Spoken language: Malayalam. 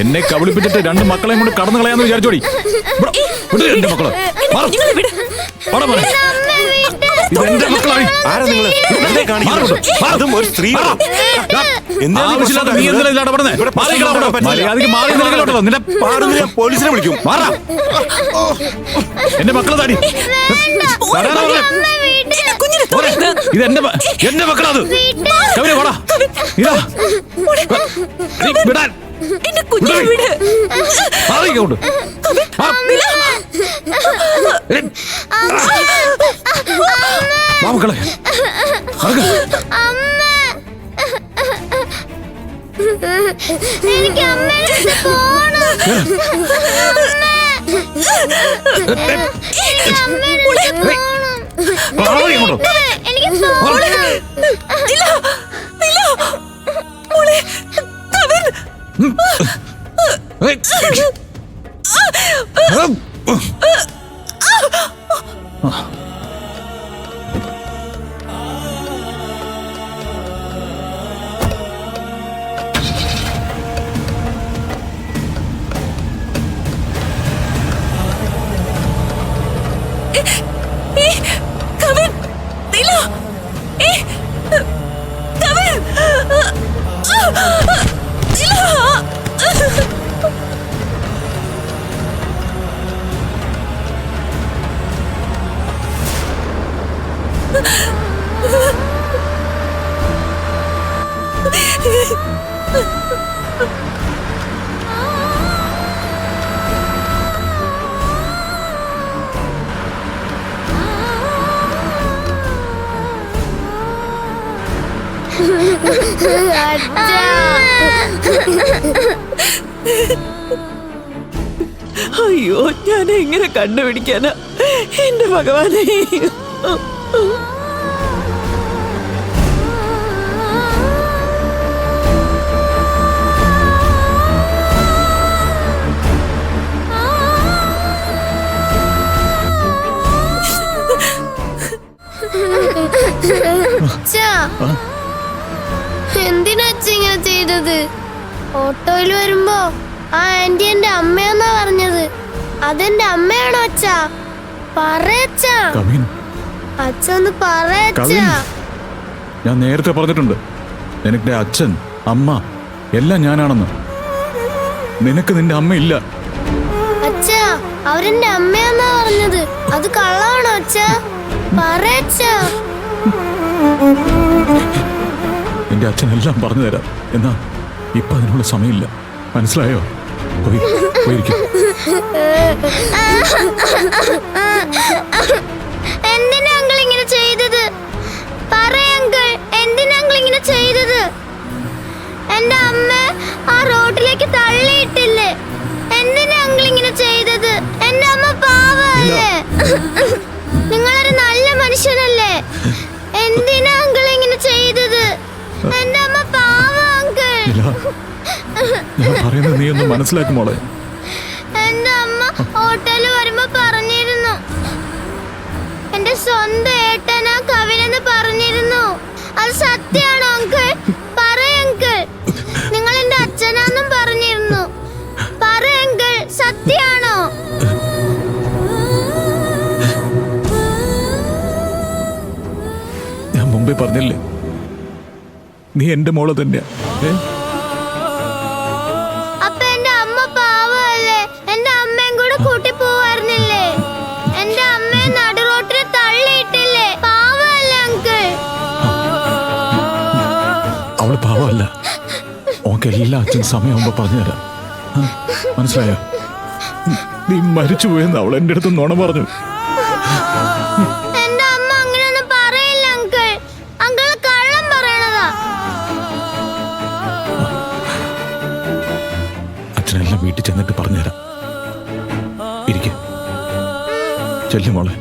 എന്നെ കബളിപ്പിച്ചിട്ട് രണ്ട് മക്കളെയും കൊണ്ട് കടന്നു കളയാന്ന് വിചാരിച്ചോടി. എന്റെ മക്കള് ഇതെന്റെ മക്കളാണ്. അതും ഒരു സ്ത്രീ. ആവശ്യമില്ലാത്ത നീ എന്തിനാ ഇതിൽ ഇടപെടുന്നത്? മര്യാദയ്ക്ക് മാറി നിൽക്കലോട്ടോ. നിന്നെ പോലീസിനെ വിളിക്കും. മാറാ. എന്റെ മക്കളെ താടി ഇത് എന്റെ മക്കളത്. കവിനെ വാടാ. ഇതാ വിടാൻ മാറിക്കോട്ട്. മക്കളെ എനിക്ക് അമ്മേനെ പോണം. അയ്യോ, ഞാൻ എങ്ങനെ കണ്ടുപിടിക്കാനാ എന്റെ ഭഗവാനെ. എന്തിനാ ഇങ്ങനെ ചെയ്തത്? ഓട്ടോയിൽ വരുമ്പോ ആ ആന്റി എന്റെ അമ്മയെന്നാ പറഞ്ഞത്. അതെന്റെ അമ്മയാണോ അച്ഛാ? പറയച്ചാ, അച്ഛ ഒന്ന് പറയച്ചാ. ഞാൻ നേരത്തെ പറഞ്ഞിട്ടുണ്ട്, നിനക്ക് അച്ഛൻ അമ്മ എല്ലാം ഞാനാണെന്ന്. നിനക്ക് നിന്റെ അമ്മ ഇല്ല. അച്ഛാ, അവരെന്റെ അമ്മയാന്നാ പറഞ്ഞത്. അത് കള്ളാണോ അച്ഛാ? പറയച്ചാ. എന്റെ അച്ഛനെല്ലാം പറഞ്ഞു തരാം. എന്നാ ഇപ്പൊ അതിനുള്ള സമയമില്ല, മനസ്സിലായോ? പോയിരിക്കും. എന്തിനാ അങ്കിൾ ഇങ്ങനെ ചെയ്തത്? പറയങ്കിൾ, എന്തിനാ അങ്കിൾ ഇങ്ങനെ ചെയ്തത്? എന്റെ അമ്മ ആ റോഡിലേക്ക് തള്ളിയിട്ടില്ലേ? എന്തിനാ അങ്കിൾ ഇങ്ങനെ ചെയ്തത്? എന്റെ അമ്മ പാവല്ലേ? നിങ്ങളൊരു നല്ല മനുഷ്യനല്ലേ? എന്തിനാ അങ്കിൾ ഇങ്ങനെ ചെയ്തത്? എന്റെ അമ്മ പാവ അങ്കിൾ. ഞാൻ പറയുന്നത് നീ ഒന്ന് മനസ്സിലാക്കും മോളെ. എന്റെ അമ്മ ഹോട്ടലിൽ വരുമ്പോ പറഞ്ഞിരുന്നു എന്റെ സ്വന്തം ഏട്ടനാ കവിനെന്ന് പറഞ്ഞിരുന്നു. അത് സത്യാണോ അങ്കിൾ? പറയങ്കിൾ. നിങ്ങൾ എന്റെ അച്ഛനാന്നും പറഞ്ഞിരുന്നു. പറയങ്കിൾ, സത്യാണോ? ഞാൻ മുമ്പേ പറഞ്ഞില്ലേ, നീ എന്റെ മോളെ തന്നെയാ. അപ്പൊ എന്റെ അമ്മ പാവല്ലേ? എന്റെ അമ്മയും കൂടെ കൂട്ടി പോവായിരുന്നില്ലേ? എന്റെ അമ്മയെ നടുറോട്ടിൽ തള്ളിയിട്ടില്ലേ? പാവല്ലേ അങ്കിൾ? അവള് പാവമല്ല. ഓക്ക് എല്ലാ അച്ഛൻ സമയമാകുമ്പോ പറഞ്ഞു തരാം. മനസ്സിലായോ? നീ മരിച്ചു പോയെന്ന് അവൾ എന്റെ അടുത്ത് നുണ പറഞ്ഞു. എന്റെ അമ്മ അങ്ങനെയൊന്നും പറയില്ല അങ്കിൾ. അങ്കിൾ കള്ളം പറയണതാ. അച്ഛനെല്ലാം വീട്ടിൽ ചെന്നിട്ട് പറഞ്ഞു തരാം. ഇരിക്കും ചെല്ലു മോളെ.